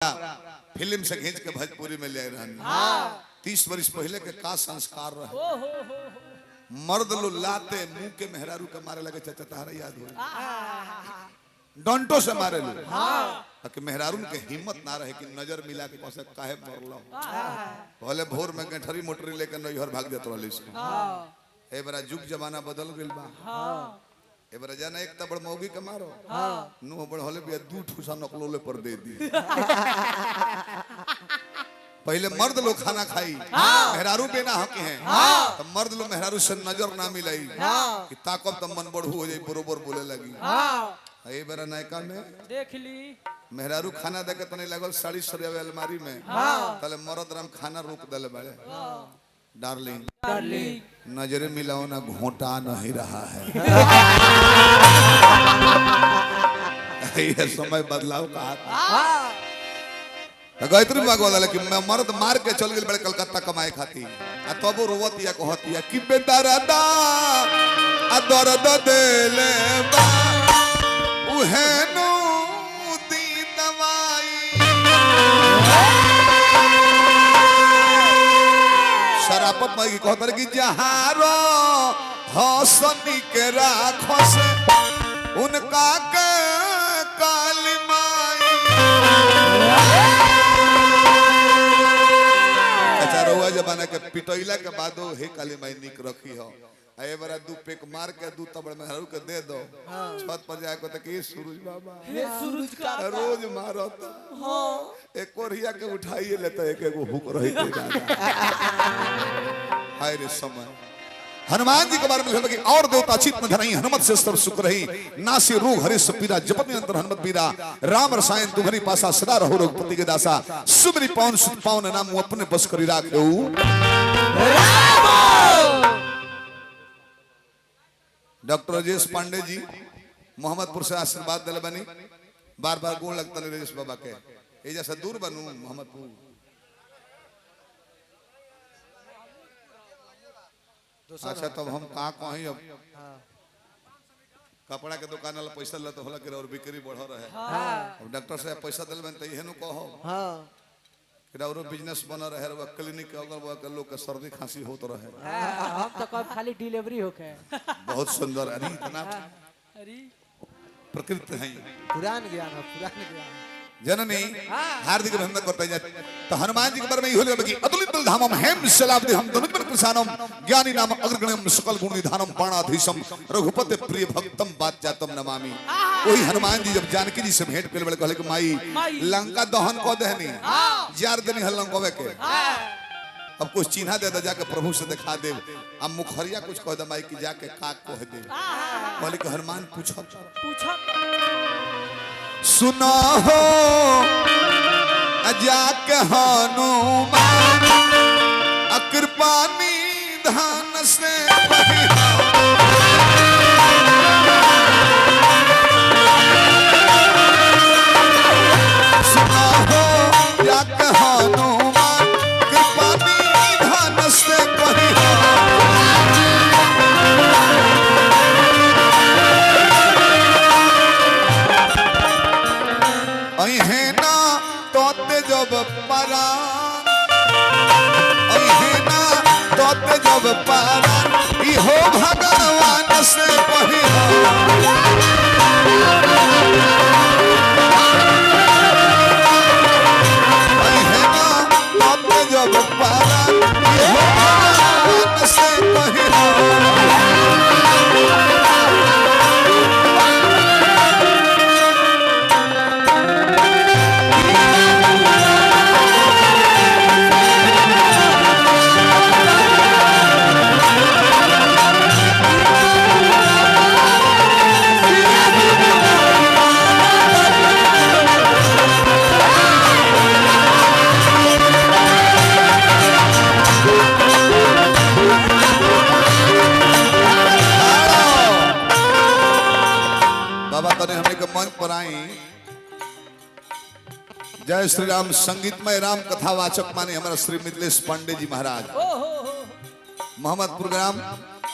Film से खींच के भोजपुरी में ले रहे 30 वर्ष पहले के का संस्कार रहे। मर्द लो लाते मुंह के मेहरारू के मारे लगे, चाचा तारा याद हो डंटो से मारे लो कि मेहरारू के हिम्मत ना रहे कि नजर मिला के कौन से काहे मरलो। पहले भोर में गठरी मोटरी लेकर नैहर भाग जात रहली। ए बड़ा जुग जमाना बदल गइल बा। ए बड़ा जाना एक तबड़ मौगी के मारो नो बड़ होले भी दू ठूसा नकलोले पर दे दी। पहले मर्द लोग खाना खाई मेहरारू बेना हकी हैं तो मर्द लोग मेहरारू से नजर ना मिलाई कि ताकब तो मन बढ़ू हो जाए बरोबर बोले लगी। ए बड़ा नायका में देख ली मेहरारू खाना देके तो नहीं लगल साड़ी सरियावे अलमारी में तले मर्द राम खाना रोक दले बड़े। डार्लिंग नजरे मिलाओ ना घोटा नहीं रहा है। ये समय बदलाव का गायत्री भगवान कि मैं मर्द मार के चल गई बड़े कलकत्ता कमाए खाती तबो रोवती या कहती है कि बेदरदा दर्द देले बा उहे नो दी दवाई। शरापत माई की कहता कि जहारो हसनी के राखो से उनका के काली माई। जमाना के पिटैला के बादो हे काली माई निक रखी हो। ए बरा दू पेक मार के दू तबड़ मेहरारू के दे दो छत पर जाके तो कि सूरज बाबा ये सूरज का रोज मारत एक कोरिया के उठाइए लेता एक एगो हुक रही थे दादा। हाय रे समय हनुमान जी के बारे में कि और देवता चित में धरई हनुमत से सर्व सुख रही नासी रोग हरि सुपीरा जपत निरंतर हनुमत बीरा राम रसायन तुम्हारी पासा सदा रहो रघुपति के दासा सुमरी पावन सुत पावन नाम अपने बस करी राखो। डॉक्टर राजेश पांडे जी मोहम्मदपुर से आशीर्वाद दिले बनी बार बार गोड़ लगता राजेश बाबा के ए जैसा दूर बनू मोहम्मदपुर। अच्छा तब हम कहाँ कहीं अब कपड़ा के दुकान वाला पैसा ले तो होला कि और बिक्री बढ़ रहे। अब डॉक्टर साहब पैसा दिल में तो यह कहो कि और बिजनेस बना रहे क्लिनिक के अगल बगल के लोग के सर्दी खांसी होत रहे। हम तो कब खाली डिलीवरी होके बहुत सुंदर अरे इतना प्रकृति है पुरान ज्ञान है पुरान ज्ञान जननी हार्दिक अभिनंदन करते हैं। तो हनुमान जी के बारे में यही होले कि अतुलित धामम हेम शलाब्दि हम तनुजन कृषानम ज्ञानी नाम अग्रगण्यम सकल गुण निधानम प्राणाधीशम रघुपति प्रिय भक्तम बातजातम नमामि। वही हनुमान जी जब जानकी जी से भेंट कर बड़े कहले कि माई लंका दहन को देहनी जार देनी हल लंकावे के अब कुछ चिन्हा दे दे जाके प्रभु से दिखा दे। अब मुखरिया कुछ कह दे माई की जाके का कह दे कहले कि हनुमान पूछो सुना हो जाके हनुमान कृपा निधान से सुना हो जाके हनुमान कृपा निधान से कही अहिना तोते जब परान अहिना तोते जब परान इहो भगवान से कही अहिना तोते जब परान इहो भगवान से कही। जय श्री राम संगीतमय राम कथावाचक माने हमारा श्री मिथिलेश पांडे जी महाराज मोहम्मदपुर ग्राम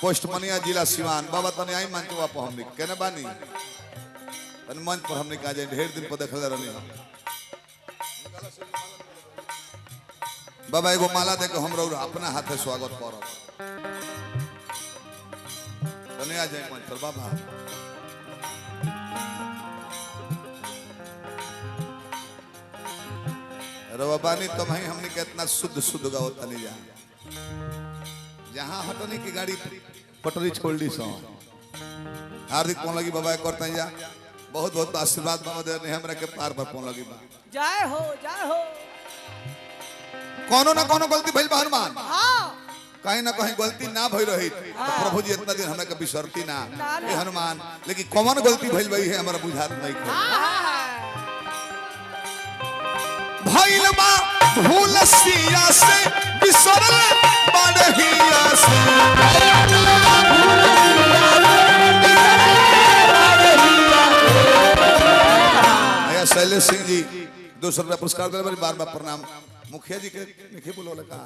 पोस्ट मनिया जिला सिवान बाबा तने आई मान के वापस हमने कहने बानी तन मंच पर हमने कहा जाए ढेर दिन पर देखले रहनी बाबा एगो माला दे के हम रउरा अपना हाथे स्वागत करब तने आ जाए मंच पर बाबा रवा बानी तो भाई हमने के इतना शुद्ध शुद्ध गाओ तनी जा जहां हटनी की गाड़ी पटरी छोड़ दी सो हार्दिक पौन लगी बाबा करते जा बहुत बहुत आशीर्वाद बाबा दे ने हमरा के पार पर पौन लगी बा जय हो कोनो ना कोनो गलती भइल बा हनुमान हाँ कहीं ना कहीं गलती ना भई रही तो प्रभु जी इतना दिन हमरा के बिसरती ना ए हनुमान लेकिन कौन गलती भइल बई है हमरा बुझात नहीं है भइल बा भूल सिया से बिसरल बड़हिया से आया शैलेश सिंह जी 200 रुपया पुरस्कार दिले बार बार प्रणाम मुखिया जी के लिखे बोलो लगा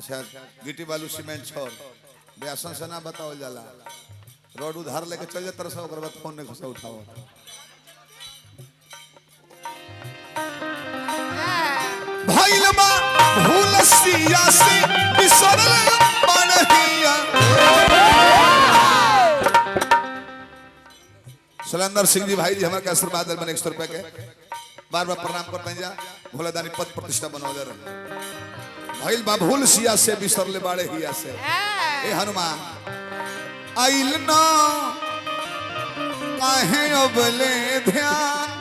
अच्छा गिट्टी बालू सीमेंट छोड़ बेसन से ना बताओ जाला रोड उधार लेके चल जा तरस ओकर बाद फोन ने घुसा उठाओ भइल बा भूल सिया से बिसरल बड़हिया सुलेंद्र सिंह जी भाई जी हमारे के आशीर्वाद दल बने 100 रुपए के बार बार प्रणाम करते हैं जा भोलादानी पद प्रतिष्ठा बनौले रहे भइल बा भूल सिया से बिसरले बाड़े हिया से ए हनुमान आइल ना काहे अबले ध्यान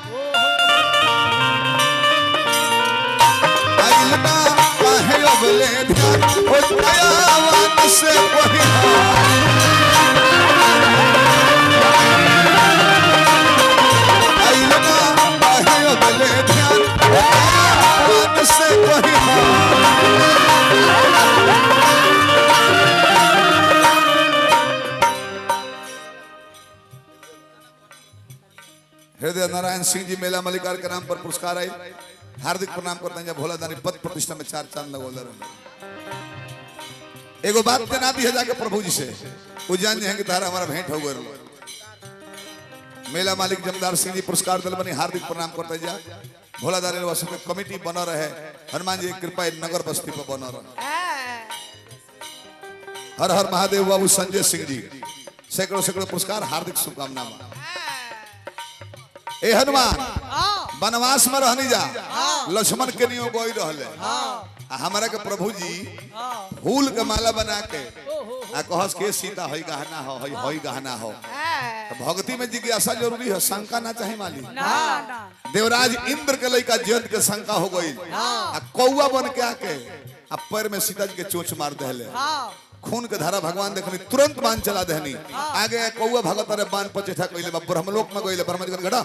आइल ना काहे अबले ध्यान ओ दयावान से आइल ना काहे अबले ध्यान ओ दयावान से हृदय नारायण सिंह जी मेला मल्लिकार के नाम पर पुरस्कार आए हार्दिक प्रणाम करते हैं भोला दानी पद प्रतिष्ठा में 4 चांद लगोले रहे एगो बात जना दी है जाके प्रभु जी से वो जान हैं कि तारा हमारा भेंट हो गए मेला मालिक जमदार सिंह जी पुरस्कार दल बनी हार्दिक प्रणाम करते जा भोला दानी वासु के कमेटी बना रहे हनुमान जी की कृपा नगर बस्ती पर बना रहे हर हर महादेव बाबू संजय सिंह जी सैकड़ों सैकड़ों पुरस्कार हार्दिक शुभकामना ए हनुमान वनवास में रहनी जा लक्ष्मण के नियो गोई रहले हमारा के प्रभु जी फूल के माला बना के आ कहस के सीता होई गहना हो होई गहना हो तो भक्ति में जिज्ञासा जरूरी है शंका ना चाहे माली देवराज इंद्र के लइका जयंत के शंका हो गई आ कौआ बन के आके आ पैर में सीता जी के चोंच मार देले खून के धारा भगवान देखनी तुरंत बाण चला देहनी आगे कौआ भगत रे बाण पचेठा कइले ब्रह्मलोक में गइले ब्रह्मा जी के घड़ा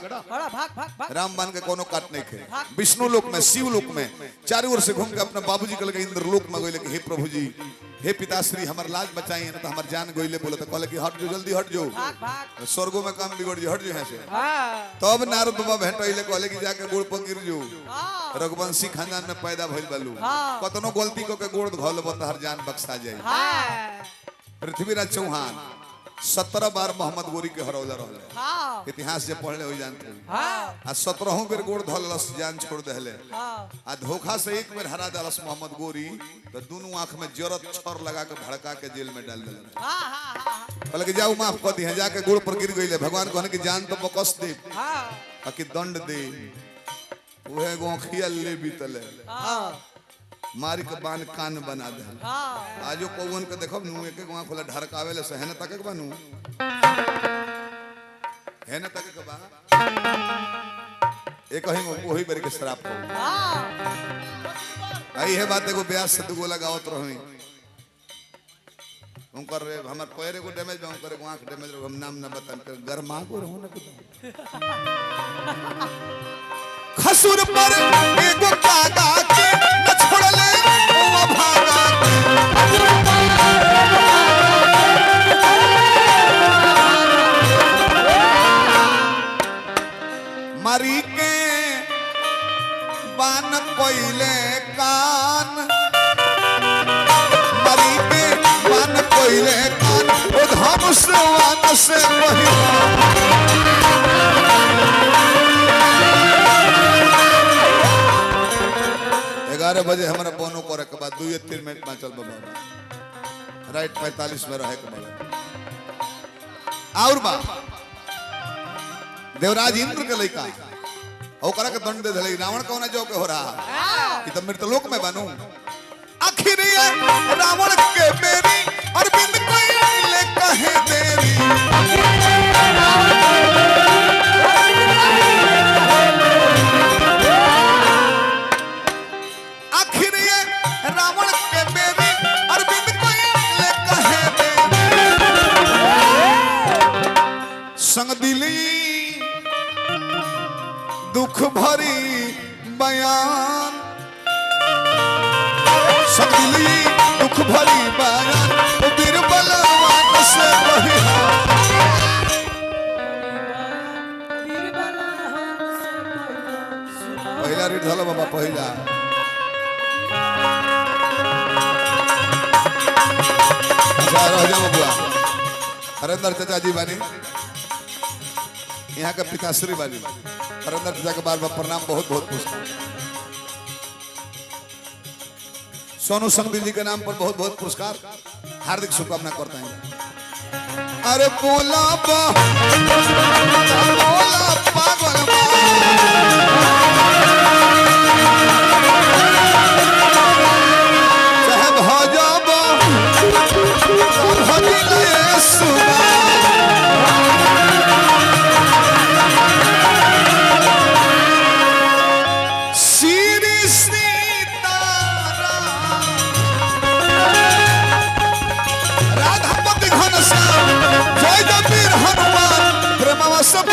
भाग राम बाण के कोनो काट नहीं खे विष्णु लोक में शिव लोक में चारों ओर से घूम के अपने बाबूजी के लगे इंद्र लोक में गइले कि हे प्रभु जी हे पिताश्री हमर लाज बचाई न तो हमर जान गइले बोले तो कहले कि हट जो जल्दी हट जो स्वर्गों में काम बिगड़ जो हट जो है से तब नारद बाबा भेटइले कहले कि जाके गोड़ पर गिर जो रघुवंशी खानदान में पैदा भइल बालू कतनो गलती को के गोड़ धोल बतहर जान बख्शा जाए पृथ्वीराज चौहान 17 बार मोहम्मद गोरी के हरौला रहले इतिहास जे पढ़ले हो जानते आ 17हों बेर गोड़ धलस जान छोड़ देले आ धोखा से एक बेर हरा दलस मोहम्मद गोरी तो दोनों आंख में जरत छर लगा के भड़का के जेल में डाल देले कहले कि जाओ माफ कर दी है जाके गोड़ पर गिर गइले भगवान कहने कि जान तो बकस दे आ कि दंड दे ओहे गोखिया ले बीतले मारी के बान कान बना दे आजो कौन के देखब नु एक एक खोला ढरकावे ले सहन तक के बनू है न तक के बा एक ही वही बेर के शराब को आई है बात एगो ब्यास से दुगो लगावत रही उनकर हमर पैर एगो डैमेज बा उनकर आंख डैमेज हम नाम न बतन कर गरमा को रहू न कुछ खसुर पर एगो कागा के न छोड़ले ओ भागा मारी के बान कोइले कान मारी के बान कोइले कान ओ धनुष वान से वही 11 बजे हमारा बोनो करे के बाद 2-3 मिनट में चल बाबा राइट 45 में रहे के बाद और बा देवराज इंद्र के लइका ओकरा के दंड दे देले रावण कौन जो के हो रहा कि तब मृतलोक में बनू आखिर ये रावण के मेरी अरविंद कोई ले कहे तेरी आखिर ये रावण के मेरी अरविंद कोई ले कहे तेरी संग दिली दुख भरी बयान संगली दुख भरी बयान बीरबलवान से पहला रीड झाला बाबा पहला अच्छा रह जाओ बुआ हरेंद्र चाचा जी बानी यहाँ का पिताश्री बानी हरेंद्र चाचा के बार बार प्रणाम बहुत बहुत पुरस्कार सोनू संगदिल जी के नाम पर बहुत बहुत पुरस्कार हार्दिक शुभकामना करता हूँ अरे बोला पागल चाहे भजबा भजिले सुना सब